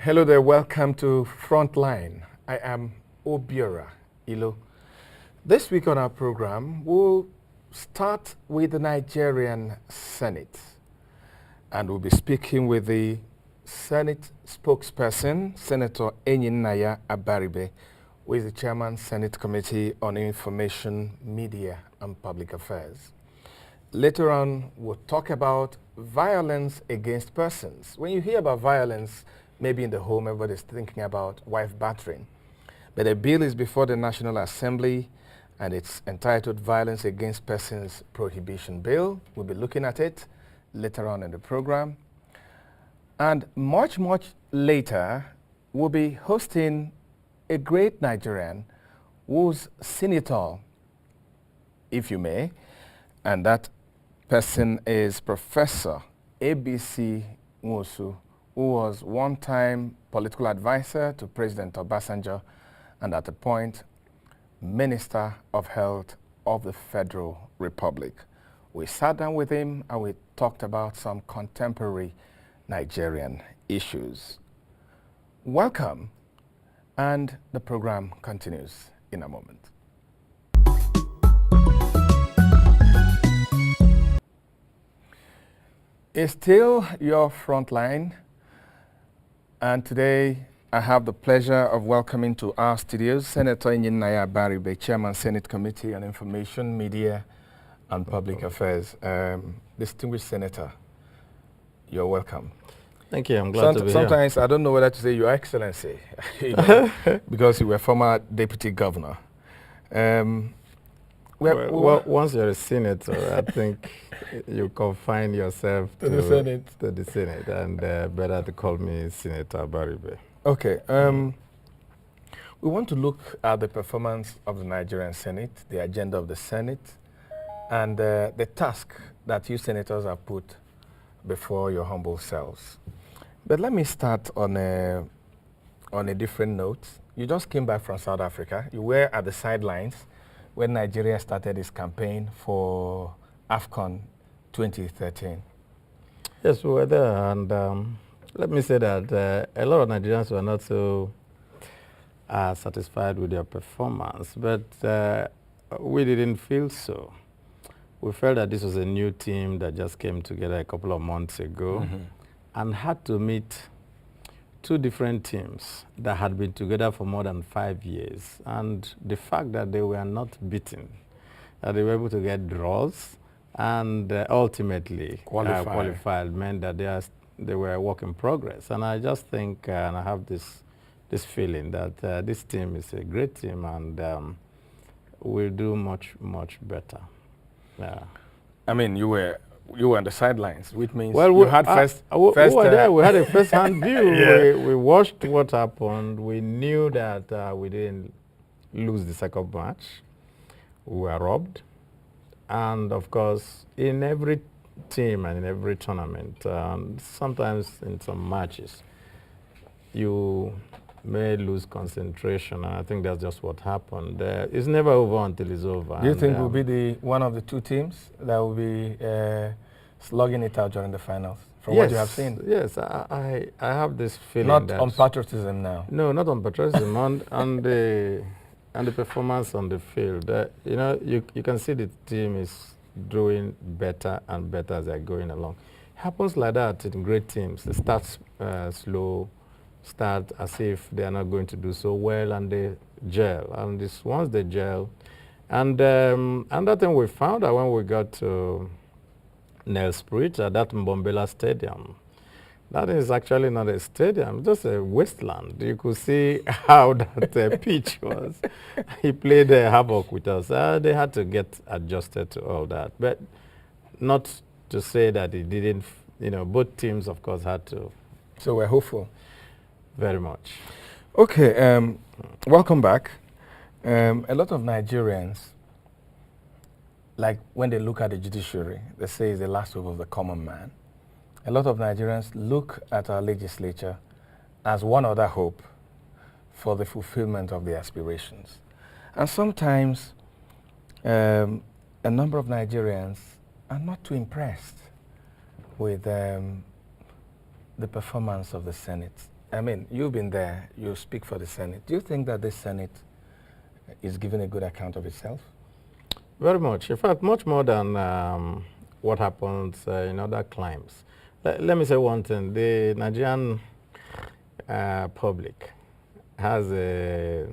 Hello there, welcome to Frontline. I am Obiora Ilo. This week on our program, we'll start with the Nigerian Senate. And we'll be speaking with the Senate spokesperson, Senator Enyinnaya Abaribe, who is the chairman, Senate Committee on Information, Media and Public Affairs. Later on, we'll talk about violence against persons. When you hear about violence, maybe in the home, everybody's thinking about wife battering. But a bill is before the National Assembly, and it's entitled Violence Against Persons Prohibition Bill. We'll be looking at it later on in the program. And much later, we'll be hosting a great Nigerian who's senator, if you may, and that person is Professor A.B.C. Nwosu, who was one-time political advisor to President Obasanjo and at a point, Minister of Health of the Federal Republic. We sat down with him and we talked about some contemporary Nigerian issues. Welcome, and the program continues in a moment. It's still your Frontline, and today I have the pleasure of welcoming to our studios Senator Enyinnaya Abaribe, Chairman, Senate Committee on Information, Media and Public Affairs. Distinguished Senator, you're welcome. Thank you, I'm glad to be here. Sometimes I don't know whether to say Your Excellency, you know, because you were former Deputy Governor. Well, once you're a senator, I think you confine yourself to the Senate. To the Senate, and better to call me Senator Abaribe. Okay. We want to look at the performance of the Nigerian Senate, the agenda of the Senate, and the task that you senators have put before your humble selves. But let me start on a different note. You just came back from South Africa. You were at the sidelines when Nigeria started its campaign for AFCON 2013. Yes, we were there, and let me say that a lot of Nigerians were not so satisfied with their performance, but we didn't feel so. We felt that this was a new team that just came together a couple of months ago and had to meet two different teams that had been together for more than 5 years. And the fact that they were not beaten, that they were able to get draws and ultimately qualified meant that they were a work in progress. And I just think, and I have this feeling that this team is a great team and will do much better. Yeah. I mean, you were on the sidelines, which means well, you had we were there. We had a first-hand view. Yeah. We watched what happened. We knew that we didn't lose the second match. We were robbed. And of course, in every team and in every tournament, sometimes in some matches, you may lose concentration, and I think that's just what happened. It's never over until it's over. Do you think we'll be one of the two teams that will be slugging it out during the finals, from what you have seen? Yes, I have this feeling. Not that on patriotism now. No, not on patriotism, on the performance on the field. You know, you can see the team is doing better and better as they're going along. It happens like that in great teams. They start slow, start as if they are not going to do so well, and they gel. And once they gel, and another thing we found out when we got to Nelspruit at that Mbombela Stadium, that is actually not a stadium, just a wasteland. You could see how that pitch was. He played havoc with us. They had to get adjusted to all that, but not to say that it didn't. You know, both teams, of course, had to. So we're hopeful. Very much. Okay, welcome back. A lot of Nigerians, like when they look at the judiciary, they say it's the last hope of the common man. A lot of Nigerians look at our legislature as one other hope for the fulfillment of their aspirations. And sometimes a number of Nigerians are not too impressed with the performance of the Senate. I mean, you've been there, you speak for the Senate. Do you think that this Senate is giving a good account of itself? Very much. In fact, much more than what happens in other climes. Let me say one thing. The Nigerian public has a,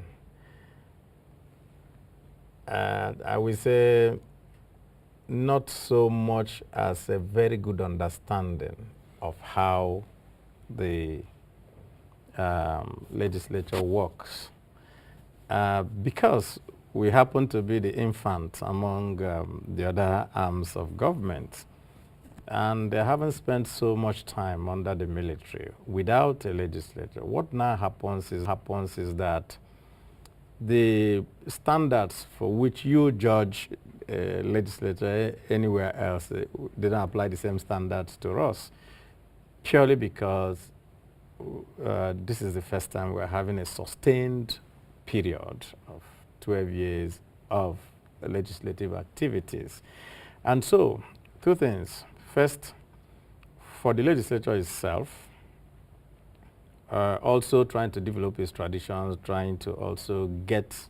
I would say, not so much as a very good understanding of how the legislature works. Because we happen to be the infant among the other arms of government, and they haven't spent so much time under the military without a legislature. What now happens is that the standards for which you judge a legislature anywhere else, they don't apply the same standards to us, purely because this is the first time we're having a sustained period of 12 years of legislative activities. And so, two things. First, for the legislature itself, also trying to develop its traditions, trying to also get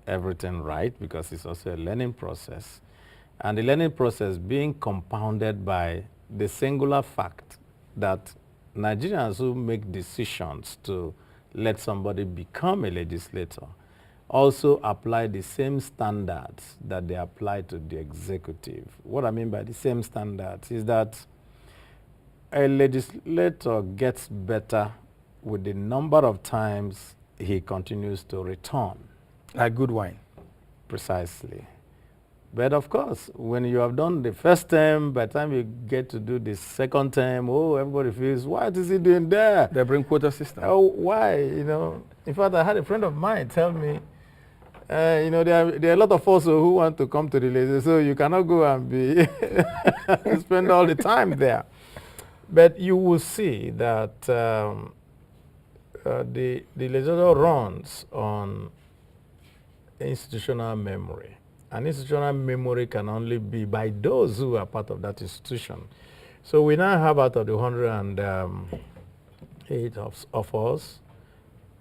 everything right, because it's also a learning process. And the learning process being compounded by the singular fact that Nigerians who make decisions to let somebody become a legislator also apply the same standards that they apply to the executive. What I mean by the same standards is that a legislator gets better with the number of times he continues to return. Like good wine. Precisely. But of course, when you have done the first term, by the time you get to do the second term, oh, everybody feels, what is he doing there? They bring quota system. Oh, why? You know, in fact, I had a friend of mine tell me, you know, there are a lot of us who want to come to the legislature, so you cannot go and be spend all the time there. But you will see that the legislature runs on institutional memory. And institutional memory can only be by those who are part of that institution. So we now have, out of the 108 of us,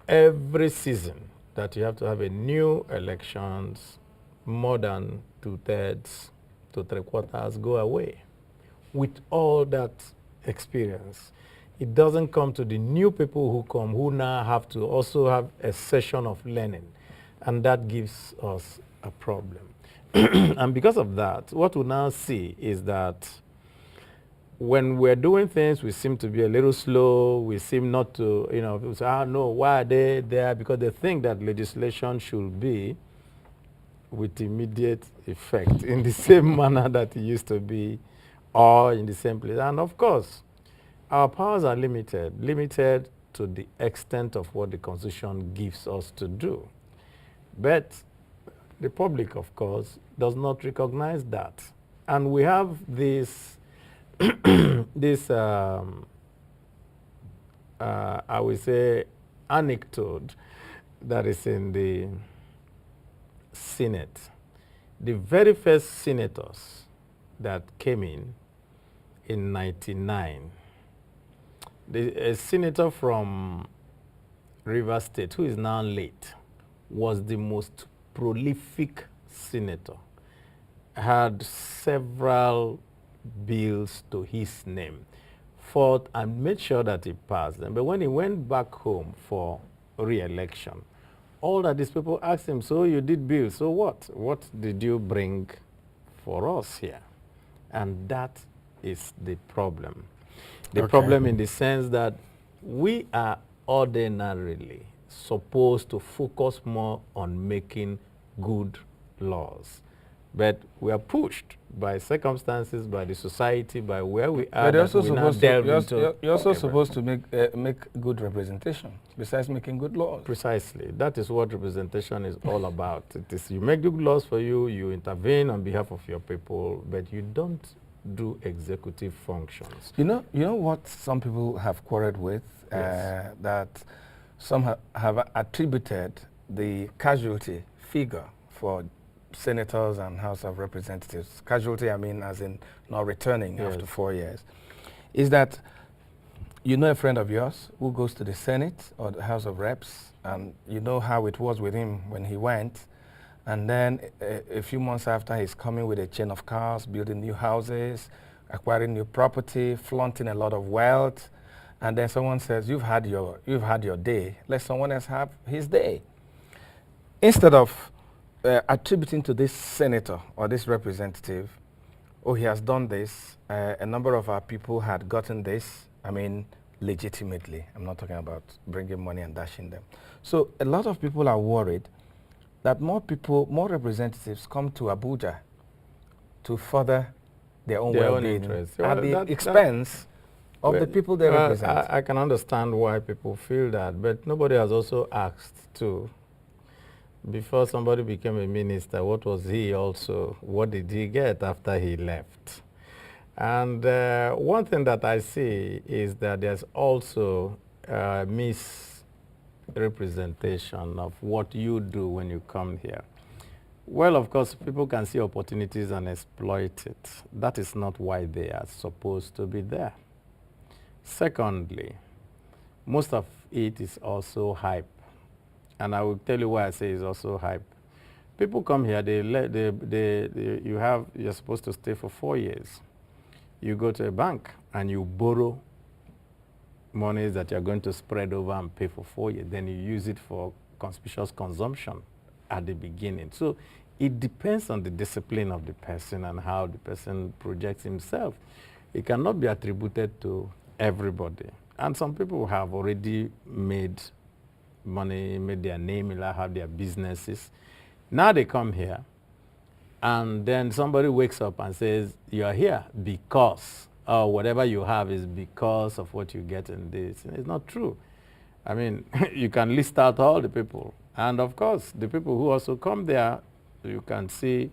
every season that you have to have a new elections, more than 2/3 to 3/4 go away. With all that experience, it doesn't come to the new people who come, who now have to also have a session of learning. And that gives us a problem. And because of that, what we now see is that when we're doing things, we seem to be a little slow. We seem not to, you know, people say, ah, no, why are they there? Because they think that legislation should be with immediate effect in the same manner that it used to be, or in the same place. And of course, our powers are limited to the extent of what the Constitution gives us to do. But the public, of course, does not recognize that. And we have this, I would say, anecdote that is in the Senate. The very first senators that came in 99, a senator from Rivers State, who is now late, was the most prolific senator, had several bills to his name, fought and made sure that he passed them. But when he went back home for re-election, all that these people asked him, so you did bills, so what? What did you bring for us here? And that is the problem. The problem in the sense that we are ordinarily supposed to focus more on making good laws. But we are pushed by circumstances, by the society, by where we are. But you're also supposed to make good representation, besides making good laws. Precisely. That is what representation is all about. It is, you make good laws for you, you intervene on behalf of your people, but you don't do executive functions. You know what some people have quarreled with? Yes. That some have attributed the casualty figure for senators and House of Representatives, casualty I mean as in not returning after 4 years, is that you know a friend of yours who goes to the Senate or the House of Reps, and you know how it was with him when he went, and then a few months after he's coming with a chain of cars, building new houses, acquiring new property, flaunting a lot of wealth, and then someone says, you've had your day, let someone else have his day. Instead of attributing to this senator or this representative, oh, he has done this, a number of our people had gotten this, I mean, legitimately. I'm not talking about bringing money and dashing them. So a lot of people are worried that more representatives come to Abuja to further their own well-being at the expense of the people they represent. I can understand why people feel that, but nobody has also asked to. Before somebody became a minister, what was he also? What did he get after he left? And one thing that I see is that there's also misrepresentation of what you do when you come here. Well, of course, people can see opportunities and exploit it. That is not why they are supposed to be there. Secondly, most of it is also hype. And I will tell you why I say it's also hype. People come here, you're supposed to stay for 4 years. You go to a bank and you borrow money that you're going to spread over and pay for 4 years. Then you use it for conspicuous consumption at the beginning. So it depends on the discipline of the person and how the person projects himself. It cannot be attributed to everybody. And some people have already made money, made their name, have their businesses. Now they come here, and then somebody wakes up and says, you are here because, or whatever you have is because of what you get in this. And it's not true. I mean, you can list out all the people. And of course, the people who also come there, you can see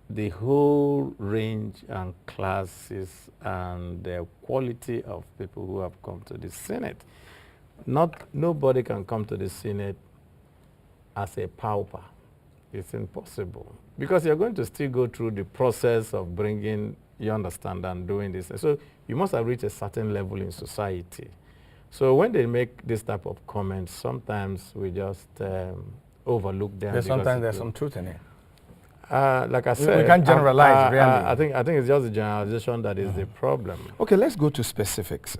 the whole range and classes and the quality of people who have come to the Senate. Nobody can come to the Senate as a pauper. It's impossible. Because you're going to still go through the process of bringing, you understand, and doing this. So you must have reached a certain level in society. So when they make this type of comments, sometimes we just overlook them. Sometimes there's some truth in it. Like I said, we can't generalize, really. I think it's just the generalization that is the problem. Okay, let's go to specifics.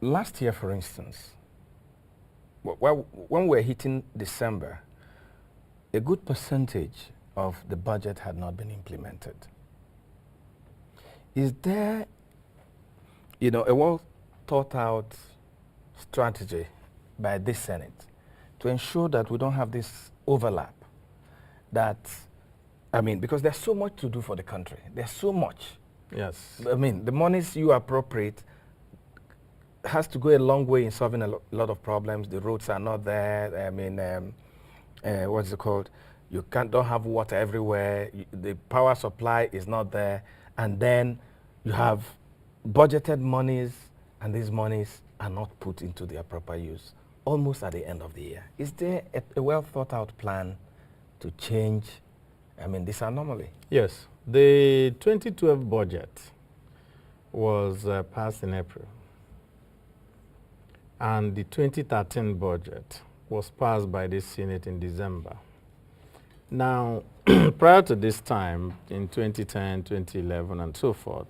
Last year, for instance, when we're hitting December, a good percentage of the budget had not been implemented. Is there, a well-thought-out strategy by this Senate to ensure that we don't have this overlap? Because there's so much to do for the country. There's so much. Yes. I mean, the monies you appropriate has to go a long way in solving a lot of problems. The roads are not there. I mean, what's it called? You don't have water everywhere. The power supply is not there. And then you have budgeted monies, and these monies are not put into their proper use almost at the end of the year. Is there a well-thought-out plan to change, this anomaly? Yes. The 2012 budget was passed in April. And the 2013 budget was passed by the Senate in December. Now, prior to this time, in 2010, 2011, and so forth,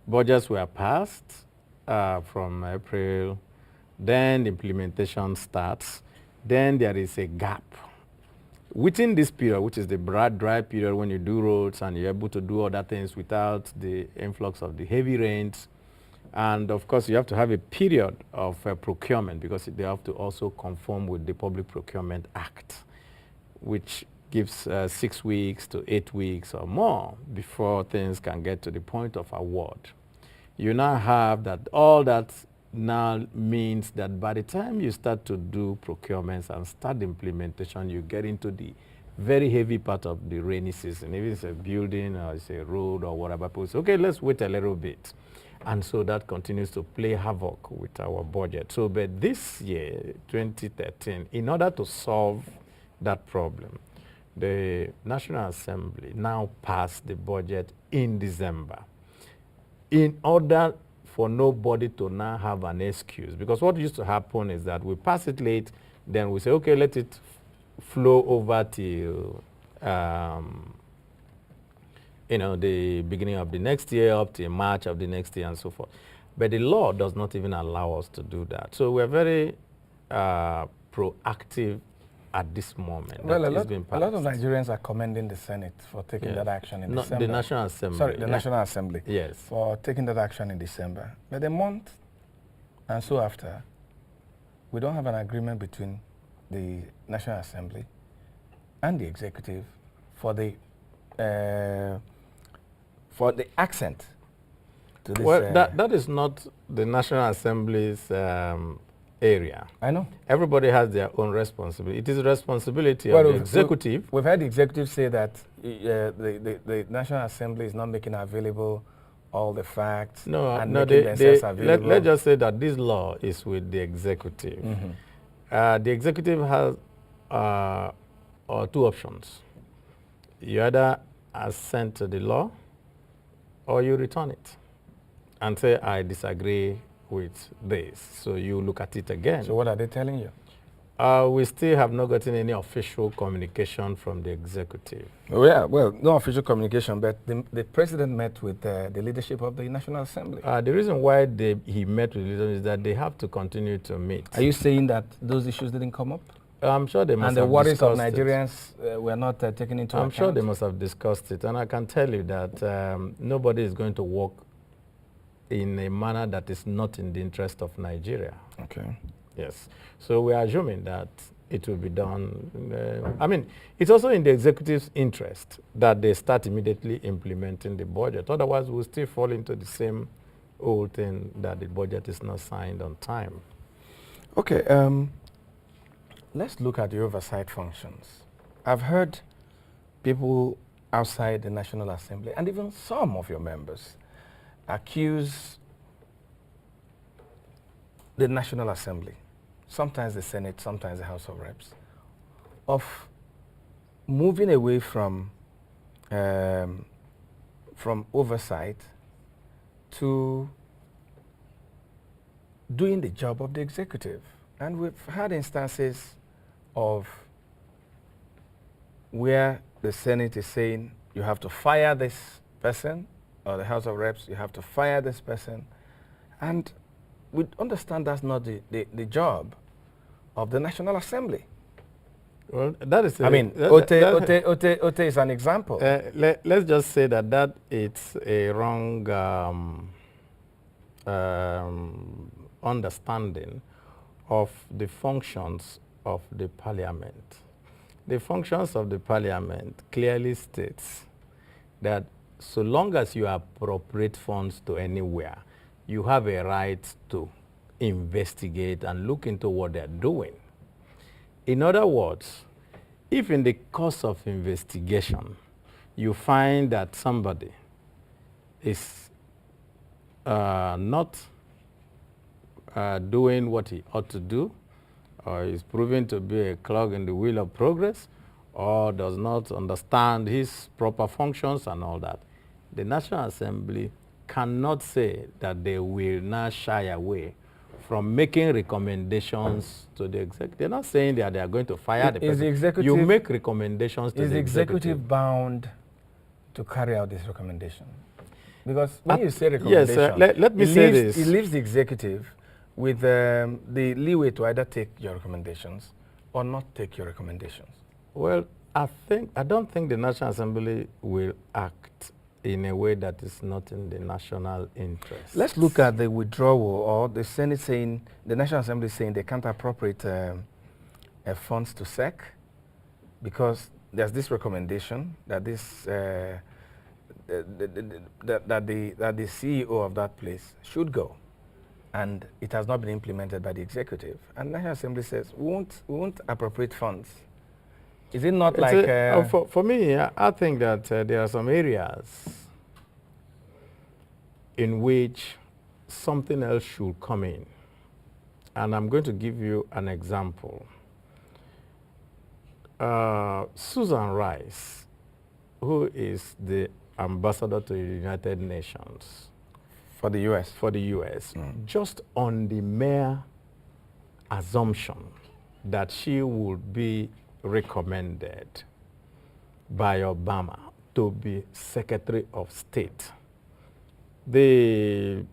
budgets were passed from April, then the implementation starts, then there is a gap. Within this period, which is the dry period when you do roads and you're able to do other things without the influx of the heavy rains, and of course, you have to have a period of procurement because they have to also conform with the Public Procurement Act, which gives 6 weeks to 8 weeks or more before things can get to the point of award. You now have that. All that now means that by the time you start to do procurements and start the implementation, you get into the very heavy part of the rainy season. If it's a building or it's a road or whatever, people say, okay, let's wait a little bit. And so that continues to play havoc with our budget. So, but this year, 2013, in order to solve that problem, the National Assembly now passed the budget in December in order for nobody to now have an excuse. Because what used to happen is that we pass it late, then we say, okay, let it flow over till the beginning of the next year, up to March of the next year, and so forth. But the law does not even allow us to do that. So we're very proactive at this moment. Well, a lot of Nigerians are commending the Senate for taking that action in December. The National Assembly. Sorry, the National Assembly. Yes. For taking that action in December. But a month and so after, we don't have an agreement between the National Assembly and the executive for the accent to this. Well, that is not the National Assembly's area. I know. Everybody has their own responsibility. It is the responsibility of the executive. We've heard the executive say that the National Assembly is not making available all the facts. Let's just say that this law is with the executive. Mm-hmm. The executive has two options. You either assent to the law or you return it and say, I disagree with this. So you look at it again. So what are they telling you? We still have not gotten any official communication from the executive. Well, no official communication, but the president met with the leadership of the National Assembly. The reason why he met with the leadership is that they have to continue to meet. Are you saying that those issues didn't come up? I'm sure they must have discussed it. And the worries of Nigerians were not taken into account? I'm sure they must have discussed it. And I can tell you that nobody is going to work in a manner that is not in the interest of Nigeria. Okay. Yes. So we are assuming that it will be done. It's also in the executive's interest that they start immediately implementing the budget. Otherwise, we'll still fall into the same old thing that the budget is not signed on time. Okay. Let's look at the oversight functions. I've heard people outside the National Assembly, and even some of your members, accuse the National Assembly, sometimes the Senate, sometimes the House of Reps, of moving away from oversight to doing the job of the executive. And we've had instances of where the Senate is saying you have to fire this person, or the House of Reps, you have to fire this person. And we understand that's not the job of the National Assembly. Well, that is... Ote is an example. Let's just say that it's a wrong understanding of the functions of the Parliament. The functions of the Parliament clearly states that so long as you appropriate funds to anywhere, you have a right to investigate and look into what they're doing. In other words, if in the course of investigation you find that somebody is not doing what he ought to do, or is proven to be a clog in the wheel of progress, or does not understand his proper functions and all that, the National Assembly cannot say that they will not shy away from making recommendations to the executive. They're not saying that they are going to fire the person. You make recommendations to the executive. Is the executive bound to carry out this recommendation? Because when you say recommendation, yes, let me say this. It leaves the executive with the leeway to either take your recommendations or not take your recommendations. Well, I don't think the National Assembly will act in a way that is not in the national interest. Let's look at the withdrawal, or the Senate saying, the National Assembly saying they can't appropriate funds to SEC because there's this recommendation that that the CEO of that place should go, and it has not been implemented by the executive. And the National Assembly says we won't appropriate funds. Is it not for me, I think that there are some areas in which something else should come in. And I'm going to give you an example. Susan Rice, who is the ambassador to the United Nations, For the U.S.? For the U.S. Just on the mere assumption that she would be recommended by Obama to be Secretary of State. The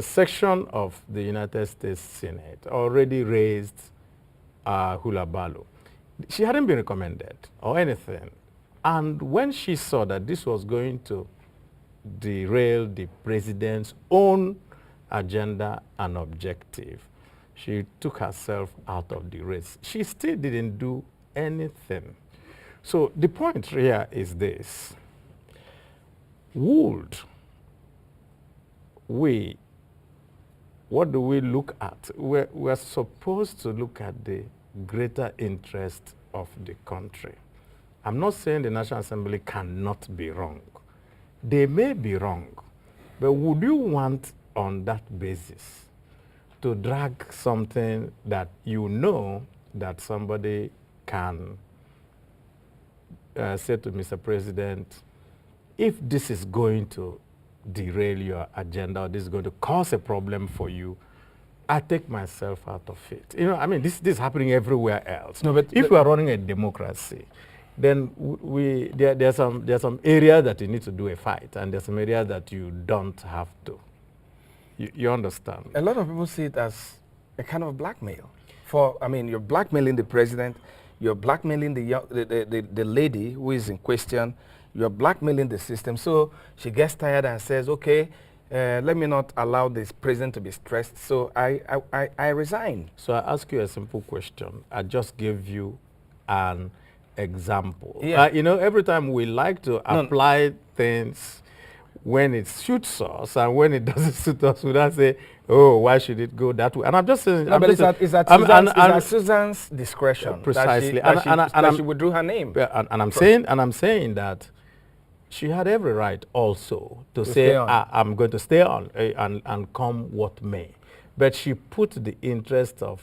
section of the United States Senate already raised hula baloo. She hadn't been recommended or anything. And when she saw that this was going to derail the president's own agenda and objective, she took herself out of the race. She still didn't do anything. So the point here is this. Would we, what do we look at? We're supposed to look at the greater interest of the country. I'm not saying the National Assembly cannot be wrong. They may be wrong. But would you want on that basis to drag something that you know that somebody can say to Mr. President, if this is going to derail your agenda or this is going to cause a problem for you, I take myself out of it. You know, I mean, this is happening everywhere else. No, but if we are running a democracy, then there's some area that you need to do a fight, and there's some area that you don't have to. You understand? A lot of people see it as a kind of blackmail. I mean, you're blackmailing the president, you're blackmailing the lady who is in question, you're blackmailing the system. So she gets tired and says, okay, let me not allow this president to be stressed, so I resign. So I ask you a simple question. I just gave you an example. Yeah. You know, every time we like to apply things when it suits us, and when it doesn't suit us, we don't say, oh, why should it go that way? And I'm just saying... No, but it's at Susan's discretion. Precisely. That she withdraw her name. Yeah, and I'm saying that she had every right also to say, I'm going to stay on and come what may. But she put the interest of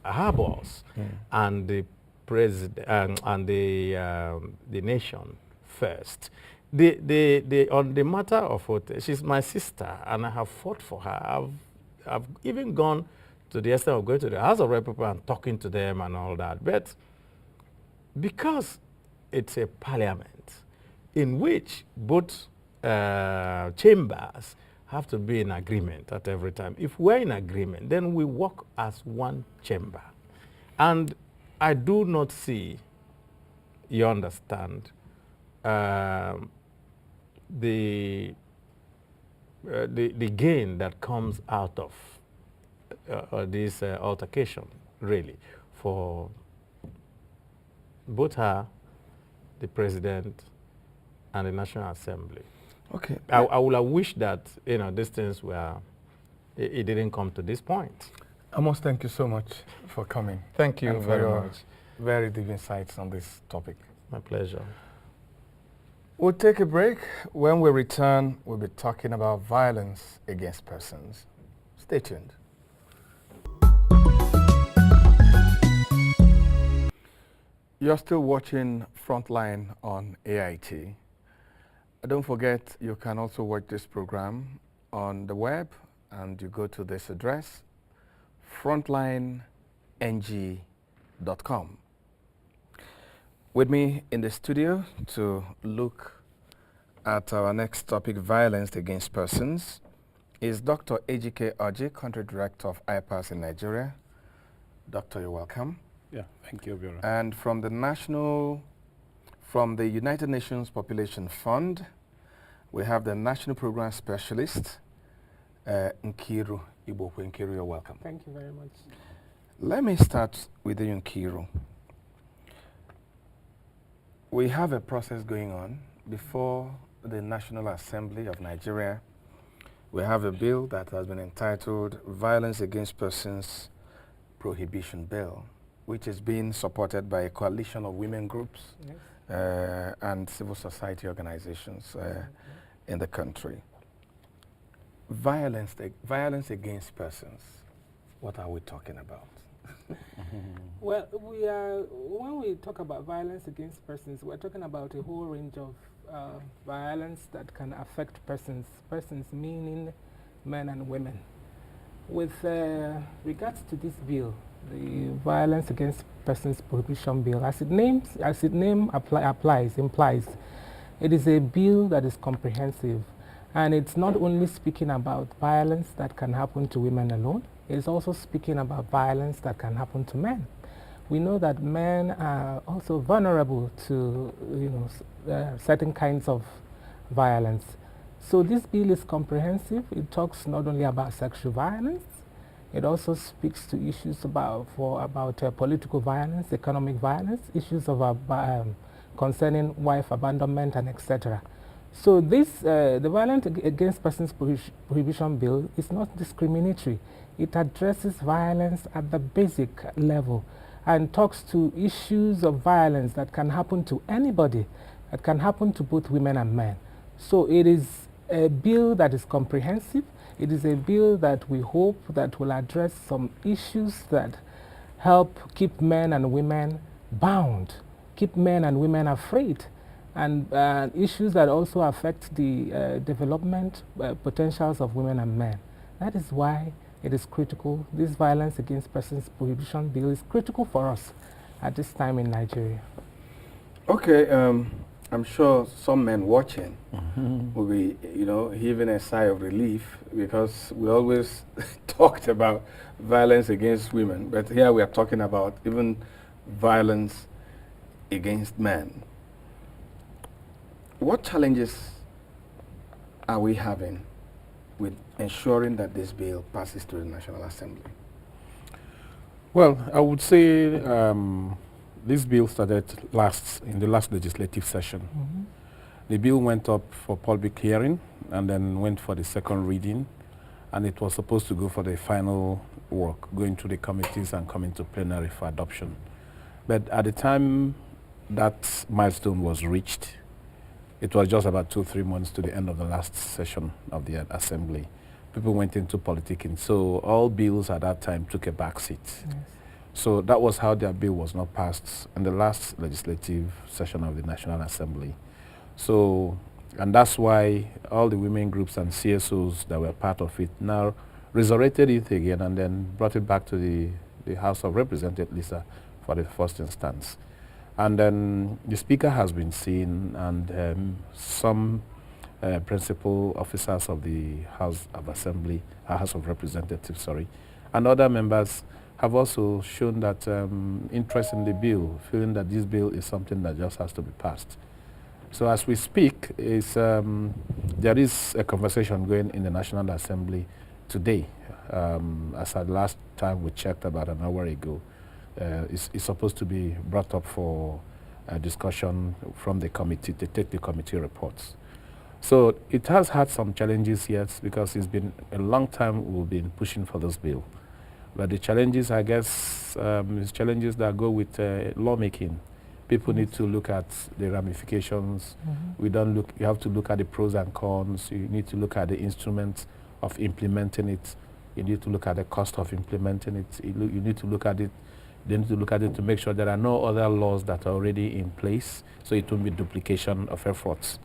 her boss and the president and the nation first. On the matter of what, she's my sister, and I have fought for her. I've even gone to the extent of going to the House of Representatives and talking to them and all that. But because it's a parliament in which both chambers have to be in agreement at every time. If we're in agreement, then we work as one chamber. And I do not see, you understand, the gain that comes out of this altercation, really, for both her, the president, and the National Assembly. Okay. I would have wished that, you know, these things were, it didn't come to this point. I must thank you so much for coming. Thank you very much. Very deep insights on this topic. My pleasure. We'll take a break. When we return, we'll be talking about violence against persons. Stay tuned. You're still watching Frontline on AIT. Don't forget, you can also watch this program on the web, and you go to this address, frontlineng.com. With me in the studio to look at our next topic, violence against persons, is Dr. Ejike, Country Director of IPAS in Nigeria. Doctor, you're welcome. Yeah, thank you, Abiola. And from the United Nations Population Fund, we have the National Program Specialist, Nkiru, Igbokwe. Nkiru, you're welcome. Thank you very much. Let me start with you, Nkiru. We have a process going on before the National Assembly of Nigeria. We have a bill that has been entitled Violence Against Persons Prohibition Bill, which is being supported by a coalition of women groups and civil society organizations in the country. Violence against persons, what are we talking about? Well, when we talk about violence against persons, we're talking about a whole range of violence that can affect persons. Persons meaning men and women. With regards to this bill, the Violence Against Persons Prohibition Bill, as its name implies, it is a bill that is comprehensive, and it's not only speaking about violence that can happen to women alone, it's also speaking about violence that can happen to men. We know that men are also vulnerable to, certain kinds of violence. So this bill is comprehensive. It talks not only about sexual violence, it also speaks to issues about political violence, economic violence, issues of concerning wife abandonment, and etc. So this, the Violence Against Persons Prohibition Bill is not discriminatory. It addresses violence at the basic level and talks to issues of violence that can happen to anybody, that can happen to both women and men. So it is a bill that is comprehensive. It is a bill that we hope that will address some issues that help keep men and women bound, keep men and women afraid, and issues that also affect the development potentials of women and men. That is why it is critical. This Violence Against Persons Prohibition Bill is critical for us at this time in Nigeria. Okay, I'm sure some men watching will be, heaving a sigh of relief, because we always talked about violence against women, but here we are talking about even violence against men. What challenges are we having with ensuring that this bill passes to the National Assembly? Well, I would say this bill started in the last legislative session. The bill went up for public hearing and then went for the second reading, and it was supposed to go for the final work, going through the committees and coming to plenary for adoption. But at the time that milestone was reached, it was just about 2-3 months to the end of the last session of the Assembly. People went into politicking, so all bills at that time took a back seat. Yes. So that was how their bill was not passed in the last legislative session of the National Assembly. So, and that's why all the women groups and CSOs that were part of it now resurrected it again and then brought it back to the House of Representatives, Lisa, for the first instance. And then the Speaker has been seen, and some principal officers of the House of Representatives, sorry, and other members have also shown that interest in the bill, feeling that this bill is something that just has to be passed. So as we speak, there is a conversation going in the National Assembly today. As at last time we checked about an hour ago, it's supposed to be brought up for a discussion from the committee to take the committee reports. So it has had some challenges yet, because it's been a long time we've been pushing for this bill. But the challenges, I guess, is challenges that go with lawmaking. People need to look at the ramifications. You have to look at the pros and cons. You need to look at the instruments of implementing it. You need to look at the cost of implementing it. You need to look at it. They need to look at it to make sure there are no other laws that are already in place, so it won't be duplication of efforts.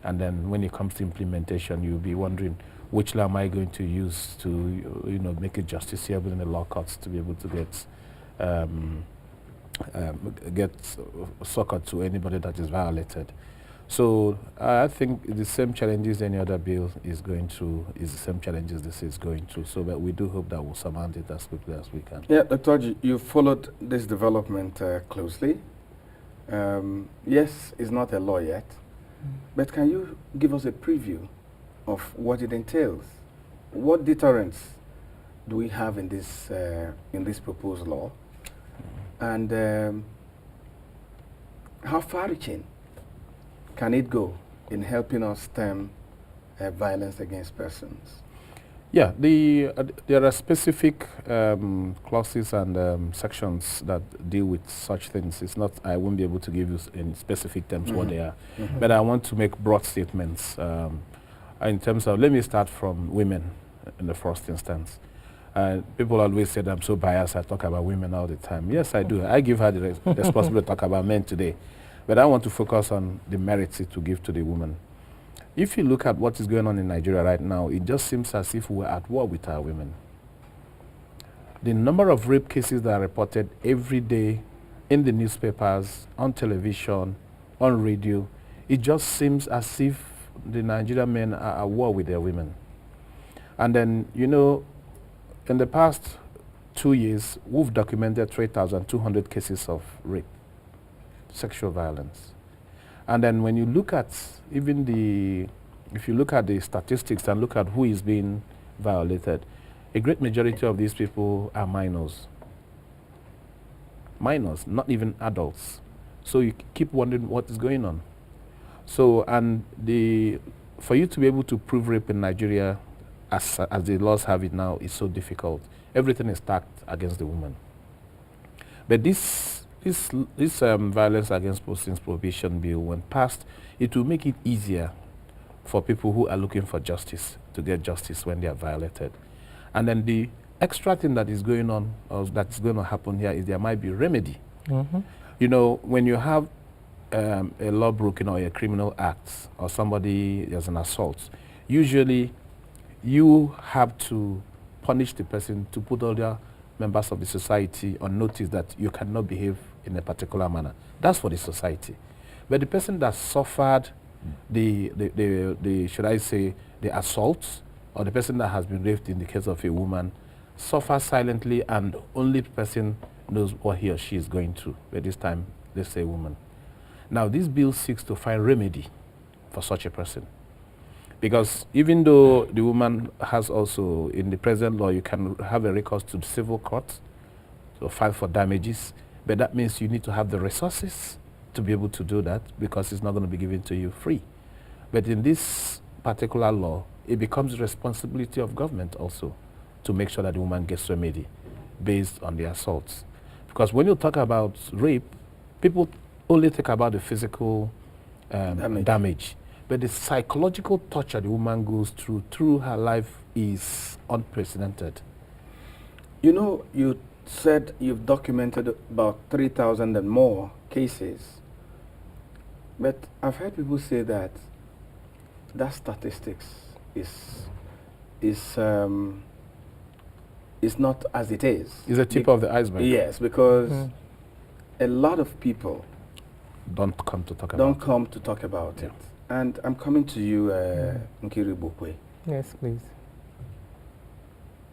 And then when it comes to implementation, you'll be wondering, which law am I going to use to, make it justiciable in the law courts to be able to get succor to anybody that is violated. So I think the same challenges any other bill is going through is the same challenges this is going through. So but we do hope that we'll surmount it as quickly as we can. Yeah, Dr. You followed this development closely. Yes, it's not a law yet, but can you give us a preview of what it entails? What deterrents do we have in this proposed law? And how far-reaching can it go in helping us stem violence against persons? Yeah, there are specific clauses and sections that deal with such things. It's not, I won't be able to give you in specific terms what they are, but I want to make broad statements in terms of, let me start from women in the first instance. People always say that I'm so biased, I talk about women all the time. Yes, I do. I give her the responsibility to talk about men today. But I want to focus on the merits it to give to the woman. if you look at what is going on in Nigeria right now, it just seems as if we're at war with our women. The number of rape cases that are reported every day in the newspapers, on television, on radio, it just seems as if the Nigerian men are at war with their women. And then, you know, in the past 2 years, we've documented 3,200 cases of rape, sexual violence. And then when you look at if you look at the statistics and look at who is being violated, a great majority of these people are minors. Minors, not even adults. So you keep wondering what is going on. So, and for you to be able to prove rape in Nigeria as the laws have it now is so difficult. Everything is stacked against the woman. But this violence against persons prohibition bill, when passed, it will make it easier for people who are looking for justice to get justice when they are violated. And then the extra thing that is going on, or that is going to happen here, is there might be remedy. You know, when you have a law broken or a criminal act, or somebody there's an assault, usually you have to punish the person to put other members of the society on notice that you cannot behave in a particular manner. That's for the society. But the person that suffered should I say, the assault, or the person that has been raped in the case of a woman, suffers silently and only the person knows what he or she is going through. But this time, let's say woman. Now, this bill seeks to find remedy for such a person. Because even though the woman has also, in the present law, you can have a recourse to the civil court to file for damages, but that means you need to have the resources to be able to do that, because it's not going to be given to you free. But in this particular law, it becomes the responsibility of government also to make sure that the woman gets remedy based on the assaults. Because when you talk about rape, people only think about the physical damage. But the psychological torture the woman goes through her life is unprecedented. You know, you said you've documented about 3,000 and more cases. But I've heard people say that statistics is not as it is. It's the tip of the iceberg. Yes, because a lot of people don't come to talk about it. And I'm coming to you, Nkiru Igbokwe. Yes, please.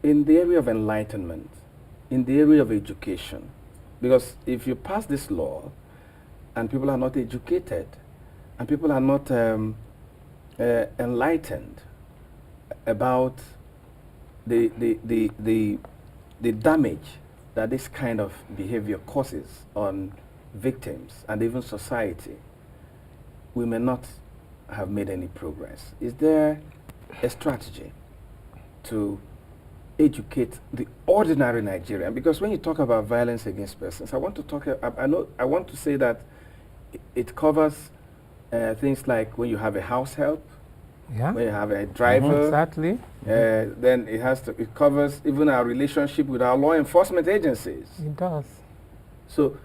In the area of enlightenment, in the area of education, because if you pass this law and people are not educated and people are not enlightened about the damage that this kind of behavior causes on victims and even society, we may not have made any progress. Is there a strategy to educate the ordinary Nigerian? Because when you talk about violence against persons, I want to say that it covers things like when you have a house help, when you have a driver, exactly. Then it covers even our relationship with our law enforcement agencies. It does. So,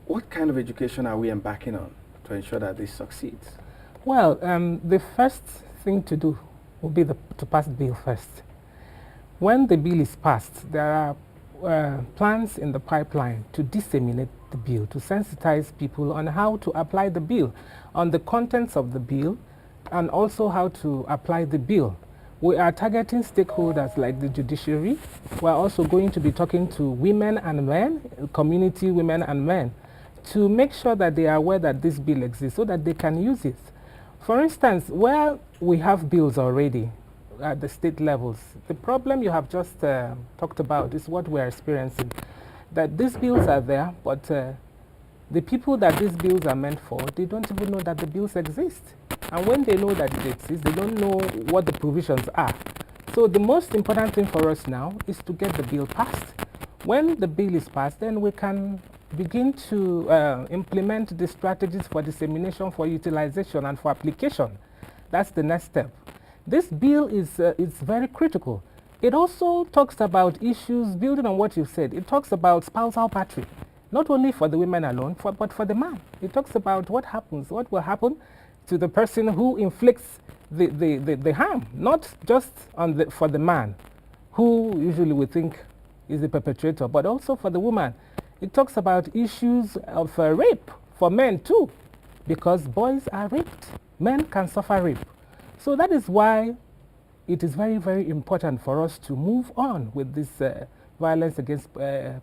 what kind of education are we embarking on to ensure that this succeeds? Well, the first thing to do will be to pass the bill first. When the bill is passed, there are plans in the pipeline to disseminate the bill, to sensitize people on how to apply the bill, on the contents of the bill, and also how to apply the bill. We are targeting stakeholders like the judiciary. We are also going to be talking to women and men, community women and men, to make sure that they are aware that this bill exists so that they can use it. For instance, where we have bills already at the state levels, the problem you have just talked about is what we're experiencing. That these bills are there, but the people that these bills are meant for, they don't even know that the bills exist. And when they know that it exists, they don't know what the provisions are. So the most important thing for us now is to get the bill passed. When the bill is passed, then we can begin to implement the strategies for dissemination, for utilization, and for application. That's the next step. This bill is very critical. It also talks about issues, building on what you've said. It talks about spousal battery, not only for the women alone, but for the man. It talks about what happens, what will happen to the person who inflicts the harm, not just for the man, who usually we think is the perpetrator, but also for the woman. It talks about issues of rape for men too, because boys are raped. Men can suffer rape. So that is why it is very, very important for us to move on with this Violence Against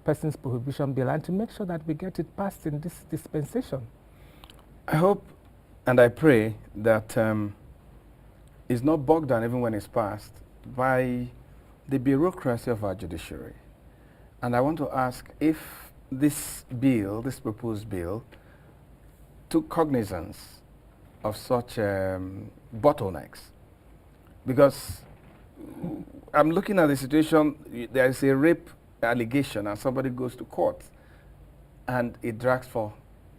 Persons Prohibition Bill and to make sure that we get it passed in this dispensation. I hope and I pray that it's not bogged down, even when it's passed, by the bureaucracy of our judiciary. And I want to ask if this bill, this proposed bill, took cognizance of such bottlenecks. Because I'm looking at the situation, there is a rape allegation and somebody goes to court and it drags for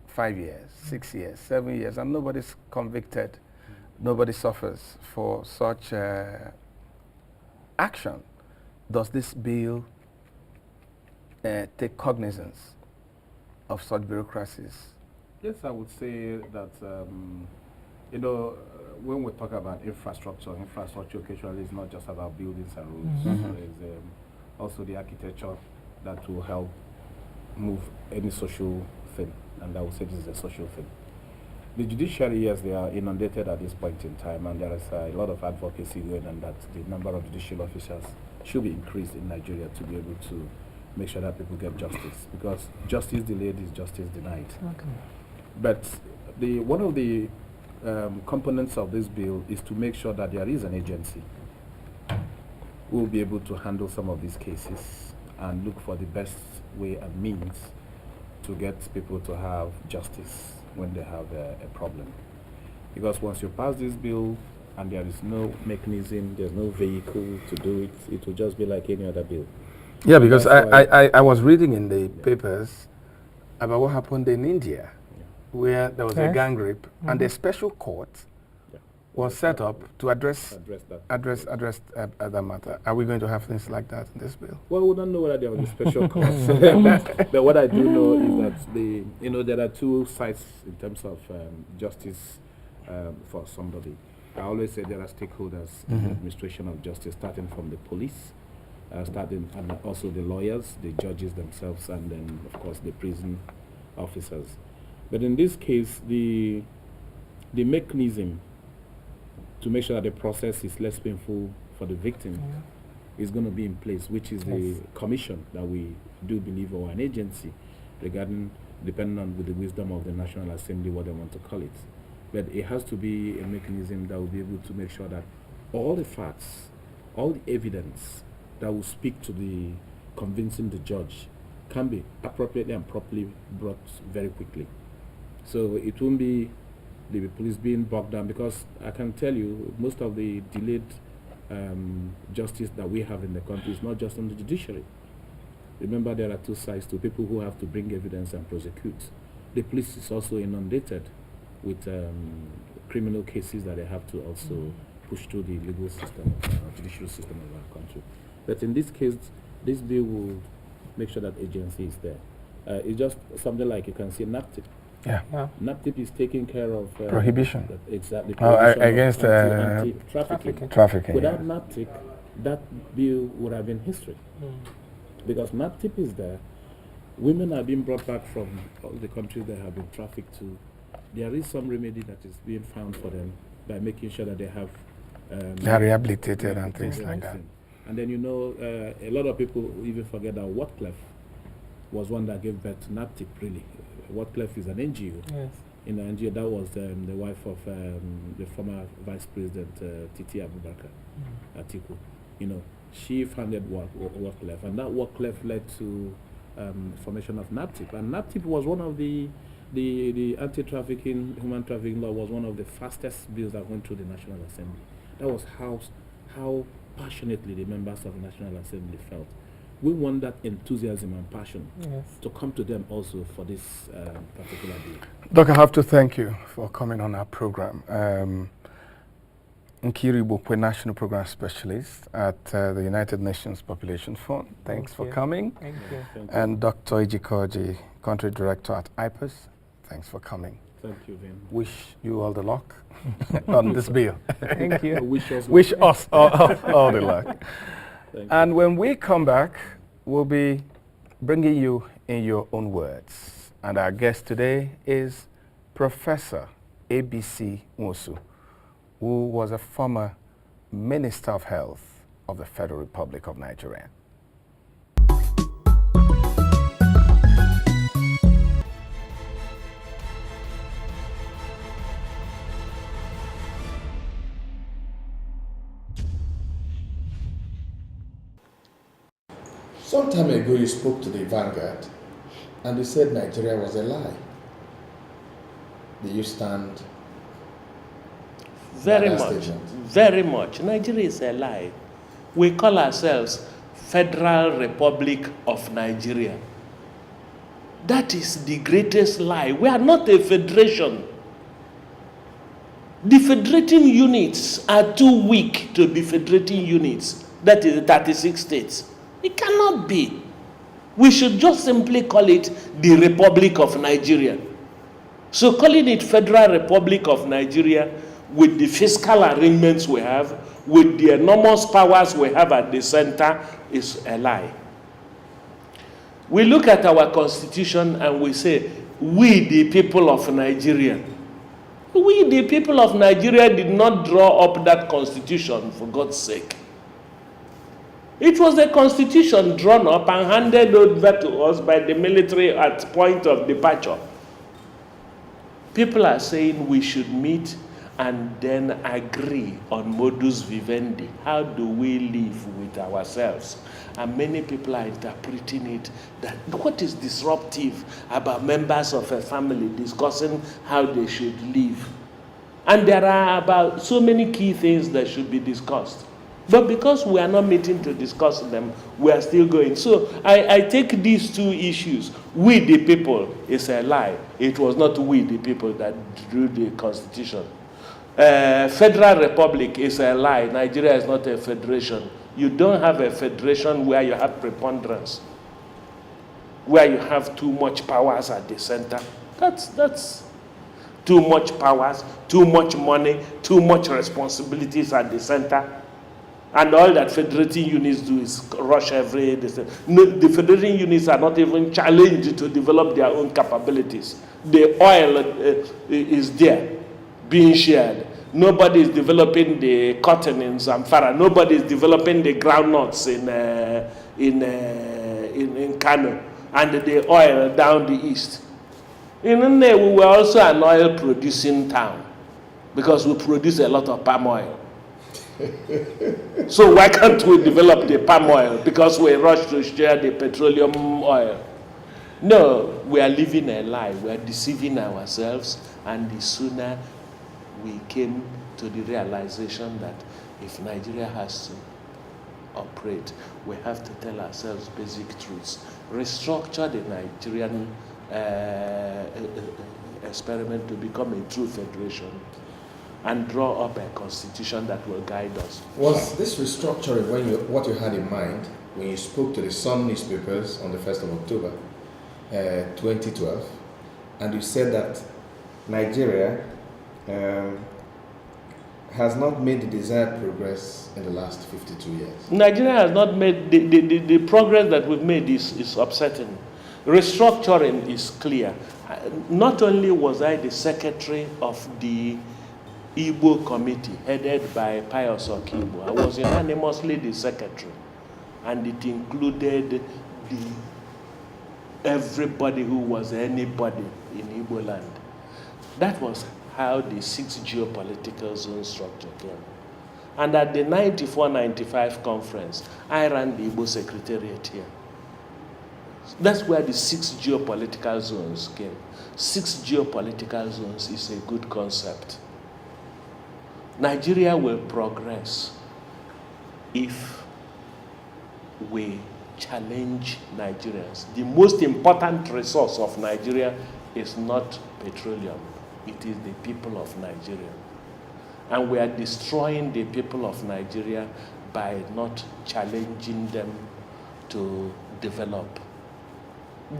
5 years, 6 years, 7 years, and nobody's convicted. Nobody suffers for such action. Does this bill take cognizance of such bureaucracies? Yes, I would say that, you know, when we talk about infrastructure occasionally is not just about buildings and roads. There's also the architecture that will help move any social thing, and I would say this is a social thing. The judiciary, yes, they are inundated at this point in time, and there is a lot of advocacy going on that the number of judicial officers should be increased in Nigeria to be able to make sure that people get justice, because justice delayed is justice denied. Okay. But one of the components of this bill is to make sure that there is an agency who will be able to handle some of these cases and look for the best way and means to get people to have justice when they have a problem. Because once you pass this bill and there is no mechanism, there's no vehicle to do it, it will just be like any other bill. Yeah, because I was reading in the papers about what happened in India, where there was a gang rape, and a special court was set up to address that matter. Are we going to have things like that in this bill? Well, we don't know whether there was a special court, but what I do know is that there are two sides in terms of justice for somebody. I always say there are stakeholders in the administration of justice, starting from the police, and also the lawyers, the judges themselves, and then of course the prison officers. But in this case, the mechanism to make sure that the process is less painful for the victim is going to be in place, which is the commission that we do believe, or an agency, regarding, depending on with the wisdom of the National Assembly, what they want to call it. But it has to be a mechanism that will be able to make sure that all the facts, all the evidence that will speak to the convincing the judge can be appropriately and properly brought very quickly. So it won't be the police being bogged down, because I can tell you most of the delayed justice that we have in the country is not just on the judiciary. Remember, there are two sides to people who have to bring evidence and prosecute. The police is also inundated with criminal cases that they have to also push through the legal system, judicial system of our country. But in this case, this bill will make sure that agency is there. It's just something like you can see NAPTIP. Yeah. NAPTIP is taking care of prohibition. Exactly. Against anti-trafficking. Trafficking. Without NAPTIP, that bill would have been history. Because NAPTIP is there. Women are being brought back from all the countries they have been trafficked to. There is some remedy that is being found for them by making sure that they have they are rehabilitated and things like that. And then a lot of people even forget that Watcliffe was one that gave birth to NAPTIP, really. Watcliffe is an NGO. Yes. In the NGO, that was the wife of the former Vice President Titi Abubakar Atiku. She founded Watcliffe, and that Watcliffe led to formation of NAPTIP. And NAPTIP was one of the anti-trafficking, human trafficking law was one of the fastest bills that went through the National Assembly. That was how passionately the members of the National Assembly felt. We want that enthusiasm and passion to come to them also for this particular bill. Doc, I have to thank you for coming on our program. Nkiru Igbokwe, National Program Specialist at the United Nations Population Fund. Thanks for coming. Thank you. And Dr. Ejike, Country Director at IPAS. Thanks for coming. Thank you, Vin. Wish you all the luck on this bill. Thank you. Wish us all the luck. Thank And when we come back, we'll be bringing you in your own words. And our guest today is Professor A.B.C. Nwosu, who was a former Minister of Health of the Federal Republic of Nigeria. Some time ago, you spoke to the Vanguard and you said Nigeria was a lie. Do you stand? Very by that much. statement? Very much. Nigeria is a lie. We call ourselves Federal Republic of Nigeria. That is the greatest lie. We are not a federation. The federating units are too weak to be federating units. That is 36 states. It cannot be. We should just simply call it the Republic of Nigeria. So calling it Federal Republic of Nigeria with the fiscal arrangements we have, with the enormous powers we have at the center, is a lie. We look at our constitution and we say, we the people of Nigeria. We the people of Nigeria did not draw up that constitution, for God's sake. It was a constitution drawn up and handed over to us by the military at point of departure. People are saying we should meet and then agree on modus vivendi. How do we live with ourselves? And many people are interpreting it that what is disruptive about members of a family discussing how they should live? And there are about so many key things that should be discussed. But because we are not meeting to discuss them, we are still going. So I take these two issues. We the people is a lie. It was not we the people that drew the constitution. Federal Republic is a lie. Nigeria is not a federation. You don't have a federation where you have preponderance, where you have too much powers at the center. That's too much powers, too much money, too much responsibilities at the center. And all that federating units do is rush every day. No, the federating units are not even challenged to develop their own capabilities. The oil is there, being shared. Nobody is developing the cotton in Zamfara. Nobody is developing the groundnuts in Kano and the oil down the east. In Enyinnaya, we were also an oil-producing town because we produce a lot of palm oil. So why can't we develop the palm oil? Because we rush to share the petroleum oil. No, we are living a lie. We are deceiving ourselves, and the sooner we came to the realization that if Nigeria has to operate, we have to tell ourselves basic truths. Restructure the Nigerian experiment to become a true federation, and draw up a constitution that will guide us. Was this restructuring what you had in mind when you spoke to the Sun newspapers on the 1st of October 2012, and you said that Nigeria has not made the desired progress in the last 52 years? Nigeria has not made, the progress that we've made is upsetting. Restructuring is clear. Not only was I the secretary of the Igbo committee headed by Pius Okibo, I was unanimously the secretary, and it included everybody who was anybody in Igbo land. That was how the 6 geopolitical zone structure came. And at the 94-95 conference, I ran the Igbo secretariat here. That's where the 6 geopolitical zones came. 6 geopolitical zones is a good concept. Nigeria will progress if we challenge Nigerians. The most important resource of Nigeria is not petroleum. It is the people of Nigeria. And we are destroying the people of Nigeria by not challenging them to develop.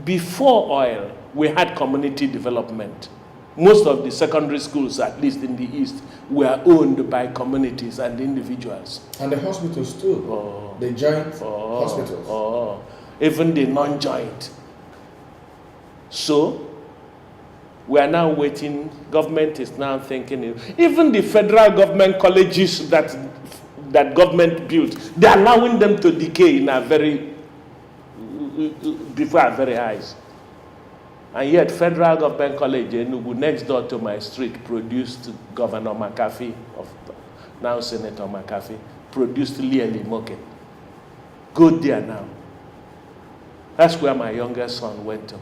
Before oil, we had community development. Most of the secondary schools, at least in the East, were owned by communities and individuals. And the hospitals too. Oh. The joint hospitals. Oh. Even the non-joint. So, we are now waiting. Government is now thinking. Even the federal government colleges that government built, they are allowing them to decay in a before our very eyes. And yet, federal government college in Enugu, next door to my street, produced Governor McAfee, now Senator McAfee, produced Lieli Moke. Go there now. That's where my youngest son went to.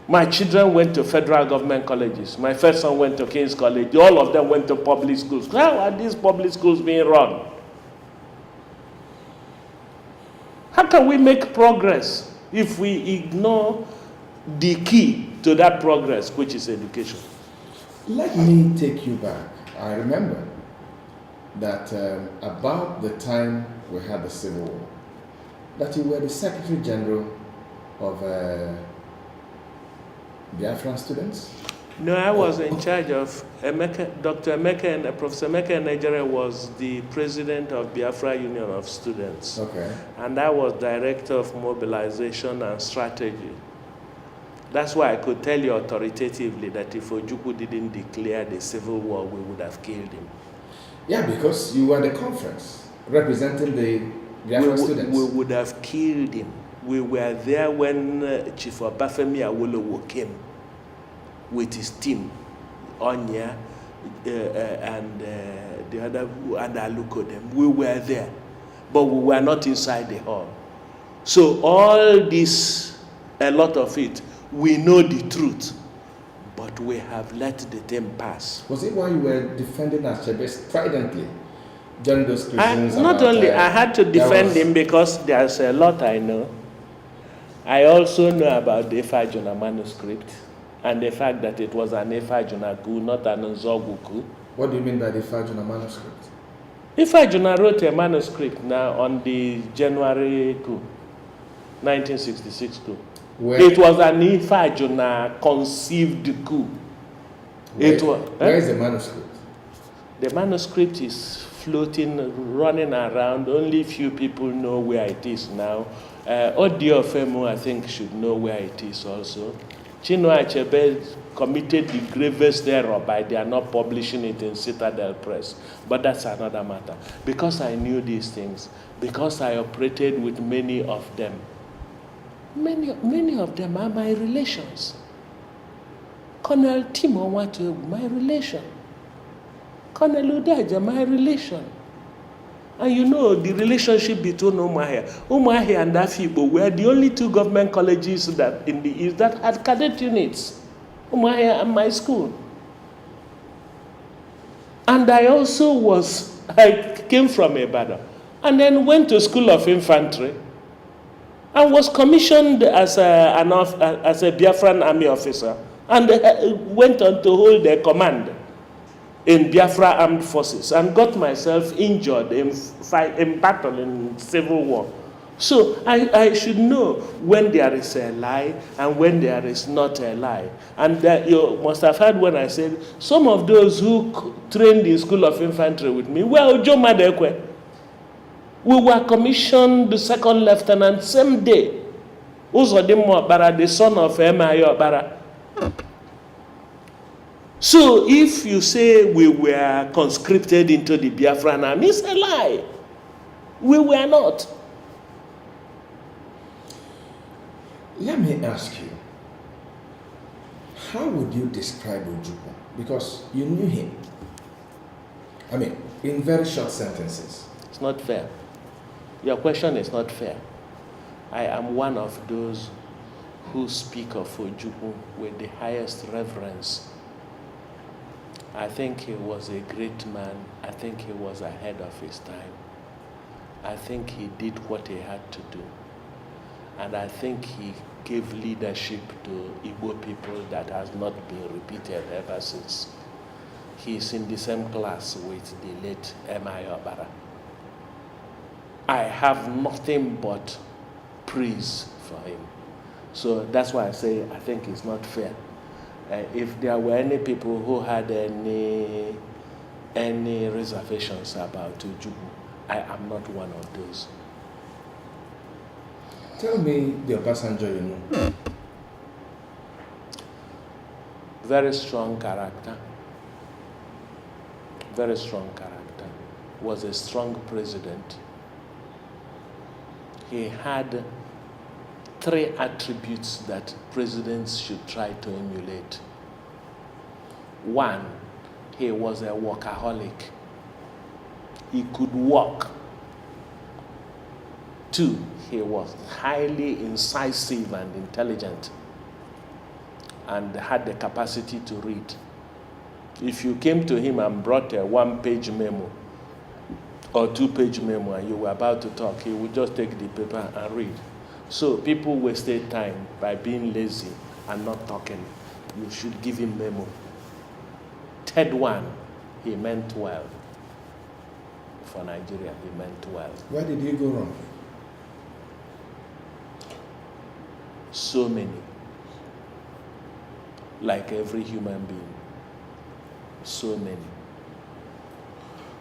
My children went to federal government colleges. My first son went to King's College. All of them went to public schools. How are these public schools being run? How can we make progress if we ignore the key to that progress, which is education? Let me take you back. I remember that about the time we had the Civil War, that you were the Secretary General of Biafran students? No, I was in charge of Dr. Emeka, and Professor Emeka in Nigeria was the president of Biafra Union of Students. Okay. And I was director of mobilization and strategy. That's why I could tell you authoritatively that if Ojukwu didn't declare the civil war, we would have killed him. Yeah, because you were at the conference representing the Biafran students. We would have killed him. We were there when Chief Obafemi Awolowo came with his team, Onya and the other, and Aluko them. We were there, but we were not inside the hall. So all this, a lot of it, we know the truth, but we have let the time pass. Was it why you were defending Achebe stridently during those criticisms? Not only, I had to defend him because there's a lot I know. I also know about the Ifajuna manuscript and the fact that it was an Ifajuna coup, not an Nzogu coup. What do you mean by the Ifajuna manuscript? Ifajuna wrote a manuscript now on the January coup, 1966 coup. Where? It was an Ifajuna conceived coup. Where is the manuscript? The manuscript is floating, running around. Only few people know where it is now. Odiofemo, I think, should know where it is also. Chinua Achebe committed the gravest error by their not publishing it in Citadel Press. But that's another matter. Because I knew these things, because I operated with many of them, many of them are my relations. Colonel Timo Watu, my relation. Colonel Udaja, my relation. And you know, the relationship between Umuahia and Afibo were the only two government colleges that in the East that had cadet units. Umuahia and my school. And I came from Ibadan and then went to School of Infantry and was commissioned as a Biafran army officer and went on to hold a command in Biafra Armed Forces and got myself injured in battle in Civil War. So I should know when there is a lie and when there is not a lie. And you must have heard when I said some of those who trained in School of Infantry with me were Ojo Madekwe. We were commissioned the second lieutenant same day. Uzodimo Obara, the son of Enyinnaya Obara. So if you say we were conscripted into the Biafran army, it's a lie. We were not. Let me ask you, how would you describe Ojukwu? Because you knew him. I mean, in very short sentences. It's not fair. Your question is not fair. I am one of those who speak of Ojukwu with the highest reverence. I think he was a great man. I think he was ahead of his time. I think he did what he had to do. And I think he gave leadership to Igbo people that has not been repeated ever since. He's in the same class with the late Enyinnaya Obara. I have nothing but praise for him. So that's why I say I think it's not fair. if there were any people who had any reservations about Ojukwu, I am not one of those. Tell me the Obasanjo you know. Very strong character. Very strong character. Was a strong president. He had 3 attributes that presidents should try to emulate. 1, he was a workaholic. He could work. 2, he was highly incisive and intelligent and had the capacity to read. If you came to him and brought a 1-page memo or 2-page memo and you were about to talk, he would just take the paper and read. So people wasted time by being lazy and not talking. You should give him memo. 3rd one, he meant well. For Nigeria, he meant well. Where did he go wrong? So many. Like every human being. So many.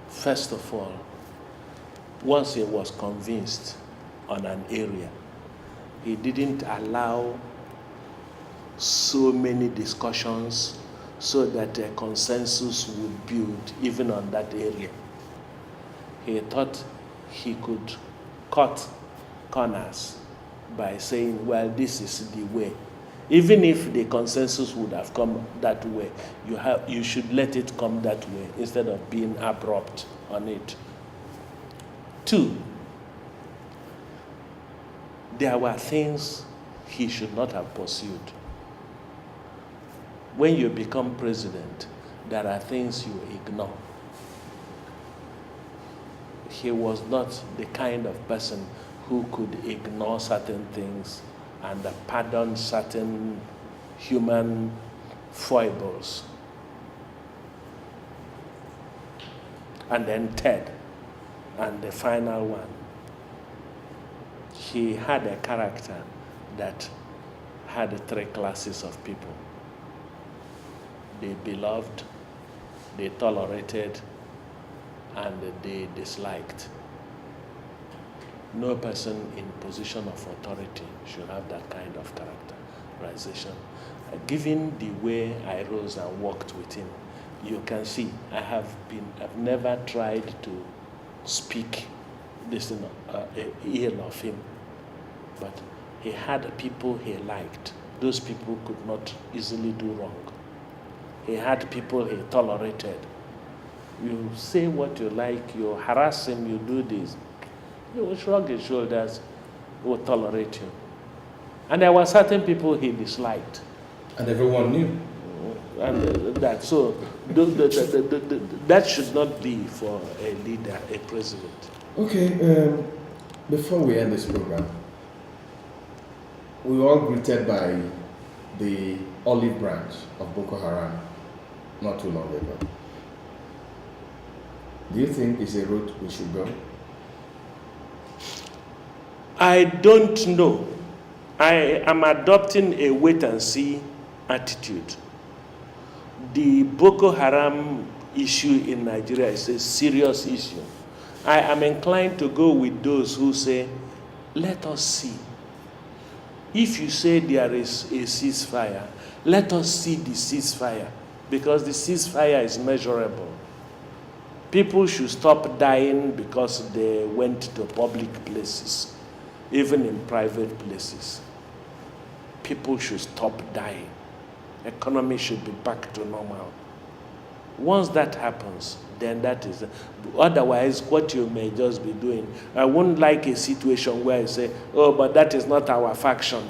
First of all, once he was convinced on an area, he didn't allow so many discussions so that a consensus would build even on that area. He thought he could cut corners by saying, well, this is the way. Even if the consensus would have come that way, you should let it come that way instead of being abrupt on it. 2, there were things he should not have pursued. When you become president, there are things you ignore. He was not the kind of person who could ignore certain things and pardon certain human foibles. And then 3rd, and the final one, he had a character that had 3 classes of people. They beloved, they tolerated, and they disliked. No person in position of authority should have that kind of characterization. Given the way I rose and worked with him, you can see I've never tried to speak this ill of him, but he had people he liked. Those people could not easily do wrong. He had people he tolerated. You say what you like, you harass him, you do this. He will shrug his shoulders, he will tolerate you. And there were certain people he disliked. And everyone knew. And so that should not be for a leader, a president. Okay, before we end this program, we were all greeted by the olive branch of Boko Haram not too long ago. Do you think it's a route we should go? I don't know. I am adopting a wait-and-see attitude. The Boko Haram issue in Nigeria is a serious issue. I am inclined to go with those who say, let us see. If you say there is a ceasefire, let us see the ceasefire, because the ceasefire is measurable. People should stop dying because they went to public places, even in private places. People should stop dying. Economy should be back to normal. Once that happens, then that is. Otherwise, what you may just be doing, I wouldn't like a situation where you say, oh, but that is not our faction.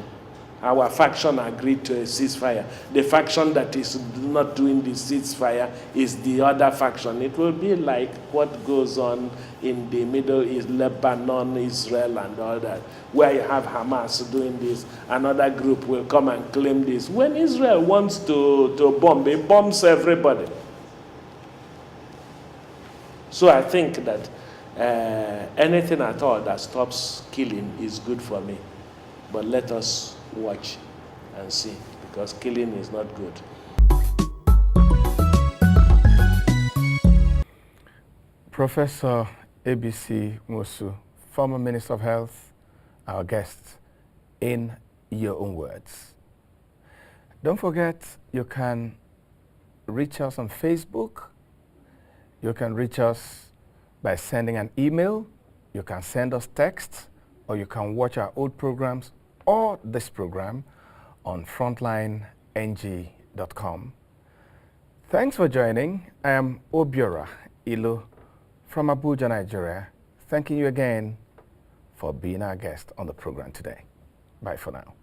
Our faction agreed to a ceasefire. The faction that is not doing the ceasefire is the other faction. It will be like what goes on in the Middle East, Lebanon, Israel, and all that, where you have Hamas doing this. Another group will come and claim this. When Israel wants to bomb, it bombs everybody. So I think that anything at all that stops killing is good for me. But let us watch and see, because killing is not good. Professor A.B.C. Nwosu, former Minister of Health, our guest, in your own words. Don't forget, you can reach us on Facebook. You can reach us by sending an email. You can send us text, or you can watch our old programs or this program on frontlineng.com. Thanks for joining. I am Obiora Ilo from Abuja, Nigeria, thanking you again for being our guest on the program today. Bye for now.